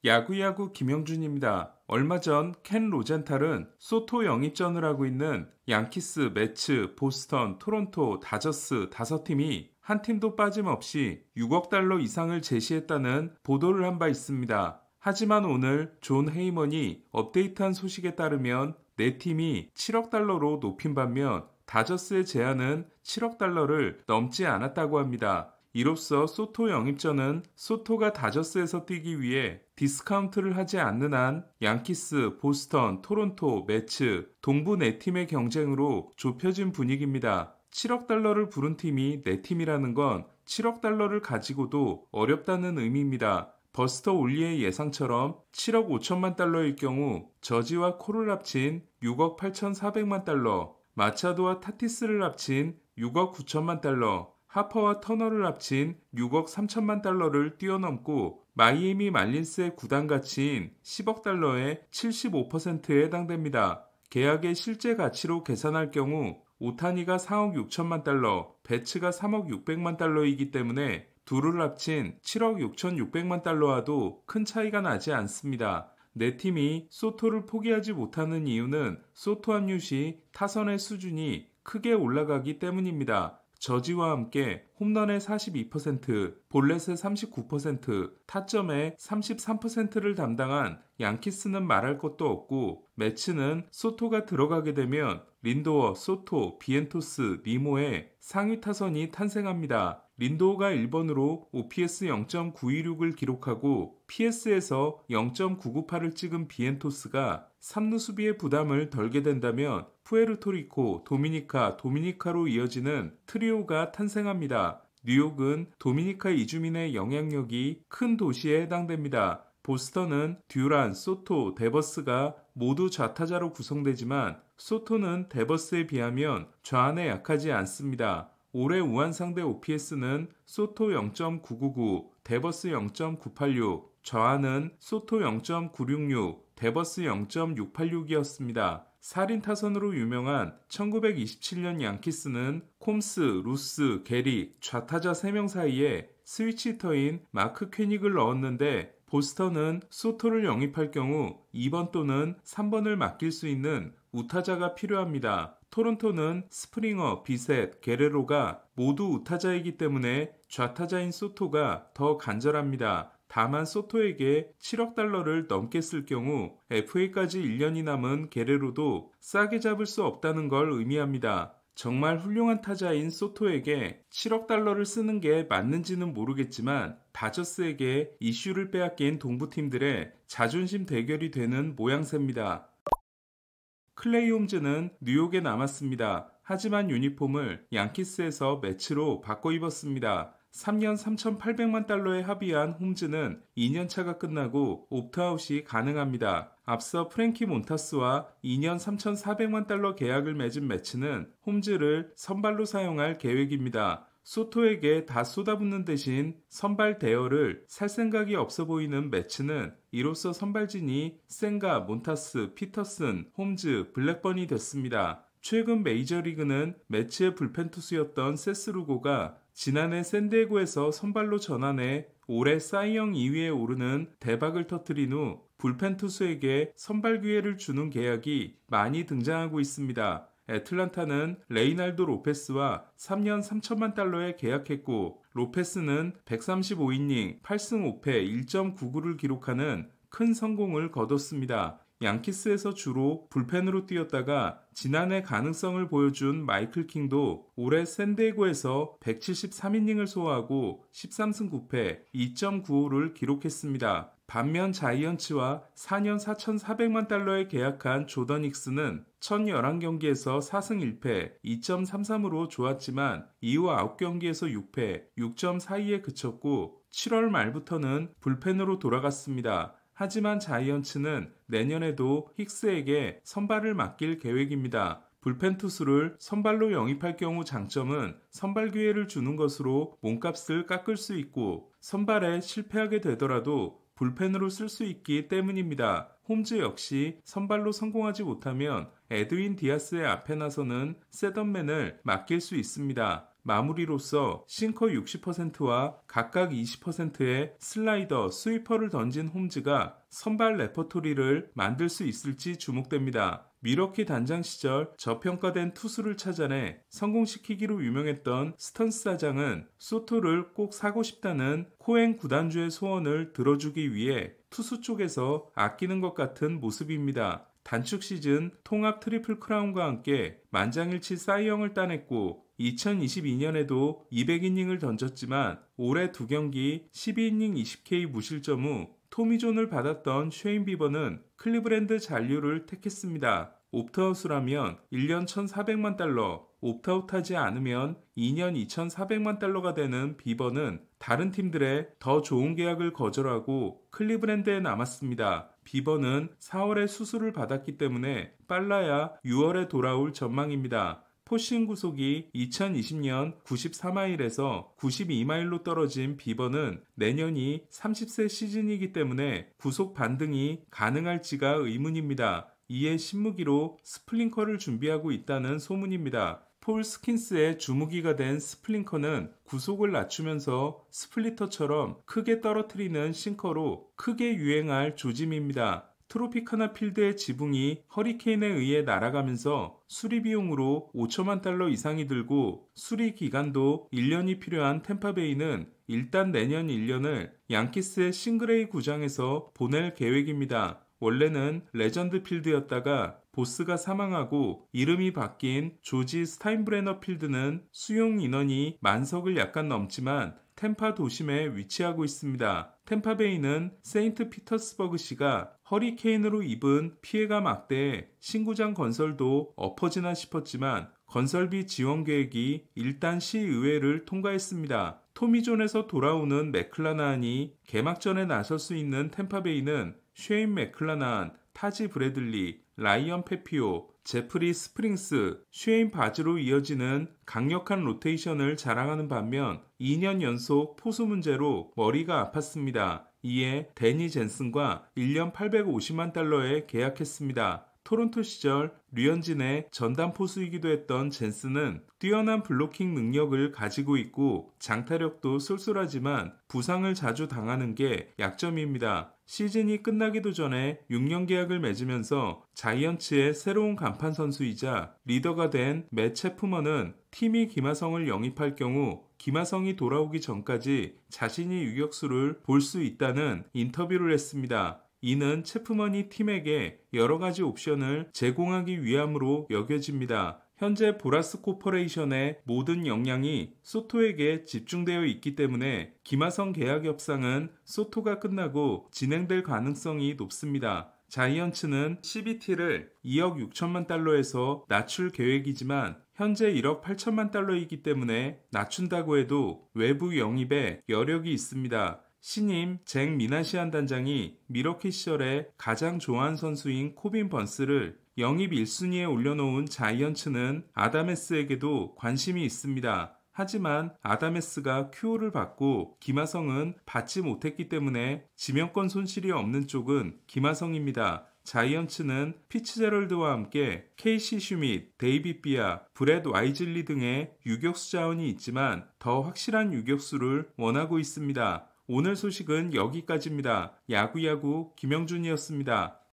야구야구 김영준입니다. 얼마 전 켄 로젠탈은 소토 영입전을 하고 있는 양키스, 매츠, 보스턴, 토론토, 다저스 5팀이 한 팀도 빠짐없이 6억 달러 이상을 제시했다는 보도를 한 바 있습니다. 하지만 오늘 존 헤이먼이 업데이트한 소식에 따르면 4팀이 7억 달러로 높인 반면 다저스의 제안은 7억 달러를 넘지 않았다고 합니다. 이로써 소토 영입전은 소토가 다저스에서 뛰기 위해 디스카운트를 하지 않는 한 양키스, 보스턴, 토론토, 매츠, 동부 4팀의 경쟁으로 좁혀진 분위기입니다. 7억 달러를 부른 팀이 4팀이라는 건 7억 달러를 가지고도 어렵다는 의미입니다. 버스터 올리의 예상처럼 7억 5천만 달러일 경우 저지와 콜을 합친 6억 8,400만 달러, 마차도와 타티스를 합친 6억 9천만 달러, 하퍼와 터너를 합친 6억 3천만 달러를 뛰어넘고 마이애미 말린스의 구단 가치인 10억 달러의 75%에 해당됩니다. 계약의 실제 가치로 계산할 경우 오타니가 4억 6천만 달러, 배츠가 3억 6백만 달러이기 때문에 둘을 합친 7억 6,600만 달러와도 큰 차이가 나지 않습니다. 4팀이 소토를 포기하지 못하는 이유는 소토 합류 시 타선의 수준이 크게 올라가기 때문입니다. 저지와 함께 홈런의 42%, 볼넷의 39%, 타점의 33%를 담당한 양키스는 말할 것도 없고 매츠는 소토가 들어가게 되면 린도어, 소토, 비엔토스, 니모의 상위 타선이 탄생합니다. 린도어가 1번으로 OPS 0.926을 기록하고 PS에서 0.998을 찍은 비엔토스가 3루 수비의 부담을 덜게 된다면 푸에르토리코, 도미니카로 이어지는 트리오가 탄생합니다. 뉴욕은 도미니카 이주민의 영향력이 큰 도시에 해당됩니다. 보스턴은 듀란, 소토, 데버스가 모두 좌타자로 구성되지만 소토는 데버스에 비하면 좌안에 약하지 않습니다. 올해 우한 상대 OPS는 소토 0.999, 데버스 0.986, 좌안은 소토 0.966, 데버스 0.686이었습니다. 살인 타선으로 유명한 1927년 양키스는 콤스, 루스, 게릭, 좌타자 3명 사이에 스위치히터인 마크 퀘닉을 넣었는데 보스턴은 소토를 영입할 경우 2번 또는 3번을 맡길 수 있는 우타자가 필요합니다. 토론토는 스프링어, 비셋, 게레로가 모두 우타자이기 때문에 좌타자인 소토가 더 간절합니다. 다만 소토에게 7억 달러를 넘게 쓸 경우 FA까지 1년이 남은 게레로도 싸게 잡을 수 없다는 걸 의미합니다. 정말 훌륭한 타자인 소토에게 7억 달러를 쓰는 게 맞는지는 모르겠지만 다저스에게 이슈를 빼앗긴 동부팀들의 자존심 대결이 되는 모양새입니다. 클레이 홈즈는 뉴욕에 남았습니다. 하지만 유니폼을 양키스에서 매치로 바꿔 입었습니다. 3년 3,800만 달러에 합의한 홈즈는 2년차가 끝나고 옵트아웃이 가능합니다. 앞서 프랭키 몬타스와 2년 3,400만 달러 계약을 맺은 매치는 홈즈를 선발로 사용할 계획입니다. 소토에게 다 쏟아붓는 대신 선발 대여를 살 생각이 없어 보이는 매치는 이로써 선발진이 센가, 몬타스, 피터슨, 홈즈, 블랙번이 됐습니다. 최근 메이저리그는 매치의 불펜 투수였던 세스루고가 지난해 샌디에고에서 선발로 전환해 올해 사이영 2위에 오르는 대박을 터뜨린 후 불펜 투수에게 선발 기회를 주는 계약이 많이 등장하고 있습니다. 애틀란타는 레이날도 로페스와 3년 3천만 달러에 계약했고 로페스는 135이닝 8승 5패 1.99를 기록하는 큰 성공을 거뒀습니다. 양키스에서 주로 불펜으로 뛰었다가 지난해 가능성을 보여준 마이클 킹도 올해 샌디에고에서 173이닝을 소화하고 13승 9패 2.95를 기록했습니다. 반면 자이언츠와 4년 4,400만 달러에 계약한 조던 힉스는 1011경기에서 4승 1패 2.33으로 좋았지만 이후 9경기에서 6패 6.42에 그쳤고 7월 말부터는 불펜으로 돌아갔습니다. 하지만 자이언츠는 내년에도 힉스에게 선발을 맡길 계획입니다. 불펜 투수를 선발로 영입할 경우 장점은 선발 기회를 주는 것으로 몸값을 깎을 수 있고 선발에 실패하게 되더라도 불펜으로 쓸 수 있기 때문입니다. 홈즈 역시 선발로 성공하지 못하면 에드윈 디아스의 앞에 나서는 셋업맨을 맡길 수 있습니다. 마무리로서 싱커 60%와 각각 20%의 슬라이더, 스위퍼를 던진 홈즈가 선발 레퍼토리를 만들 수 있을지 주목됩니다. 미러키 단장 시절 저평가된 투수를 찾아내 성공시키기로 유명했던 스턴스 사장은 소토를 꼭 사고 싶다는 코엔 구단주의 소원을 들어주기 위해 투수 쪽에서 아끼는 것 같은 모습입니다. 단축 시즌 통합 트리플 크라운과 함께 만장일치 사이영을 따냈고 2022년에도 200이닝을 던졌지만 올해 2경기 12이닝 20K 무실점 후 토미존을 받았던 쉐인 비버는 클리브랜드 잔류를 택했습니다. 옵트아웃이라면 1년 1,400만 달러, 옵트아웃하지 않으면 2년 2,400만 달러가 되는 비버는 다른 팀들의 더 좋은 계약을 거절하고 클리브랜드에 남았습니다. 비버는 4월에 수술을 받았기 때문에 빨라야 6월에 돌아올 전망입니다. 포싱 구속이 2020년 94마일에서 92마일로 떨어진 비버는 내년이 30세 시즌이기 때문에 구속 반등이 가능할지가 의문입니다. 이에 신무기로 스플링커를 준비하고 있다는 소문입니다. 폴 스킨스의 주무기가 된 스플링커는 구속을 낮추면서 스플리터처럼 크게 떨어뜨리는 싱커로 크게 유행할 조짐입니다. 트로피카나 필드의 지붕이 허리케인에 의해 날아가면서 수리 비용으로 5천만 달러 이상이 들고 수리 기간도 1년이 필요한 템파베이는 일단 내년 1년을 양키스의 싱글A 구장에서 보낼 계획입니다. 원래는 레전드 필드였다가 보스가 사망하고 이름이 바뀐 조지 스타인브레너 필드는 수용 인원이 10,000석을 약간 넘지만 템파 도심에 위치하고 있습니다. 템파베이는 세인트 피터스버그시가 허리케인으로 입은 피해가 막대해 신구장 건설도 엎어지나 싶었지만 건설비 지원 계획이 일단 시의회를 통과했습니다. 토미존에서 돌아오는 맥클라나한이 개막전에 나설 수 있는 템파베이는 쉐인 맥클라나한, 타지 브래들리, 라이언 페피오, 제프리 스프링스, 쉐인 바즈로 이어지는 강력한 로테이션을 자랑하는 반면 2년 연속 포수 문제로 머리가 아팠습니다. 이에 데니 젠슨과 1년 850만 달러에 계약했습니다. 토론토 시절 류현진의 전담 포수이기도 했던 젠슨은 뛰어난 블로킹 능력을 가지고 있고 장타력도 쏠쏠하지만 부상을 자주 당하는 게 약점입니다. 시즌이 끝나기도 전에 6년 계약을 맺으면서 자이언츠의 새로운 간판 선수이자 리더가 된 맷 체프먼은 팀이 김하성을 영입할 경우 김하성이 돌아오기 전까지 자신이 유격수를 볼 수 있다는 인터뷰를 했습니다. 이는 체프먼이 팀에게 여러 가지 옵션을 제공하기 위함으로 여겨집니다. 현재 보라스 코퍼레이션의 모든 역량이 소토에게 집중되어 있기 때문에 김하성 계약 협상은 소토가 끝나고 진행될 가능성이 높습니다. 자이언츠는 CBT를 2억 6천만 달러에서 낮출 계획이지만 현재 1억 8천만 달러이기 때문에 낮춘다고 해도 외부 영입에 여력이 있습니다. 신임 잭 미나시안 단장이 미러키 시절에 가장 좋아하는 선수인 코빈 번스를 영입 1순위에 올려놓은 자이언츠는 아다메스에게도 관심이 있습니다. 하지만 아다메스가 큐오를 받고 김하성은 받지 못했기 때문에 지명권 손실이 없는 쪽은 김하성입니다. 자이언츠는 피츠제럴드와 함께 케이시 슈밋, 데이빗 비아, 브렛 와이즐리 등의 유격수 자원이 있지만 더 확실한 유격수를 원하고 있습니다. 오늘 소식은 여기까지입니다. 야구야구 김영준이었습니다.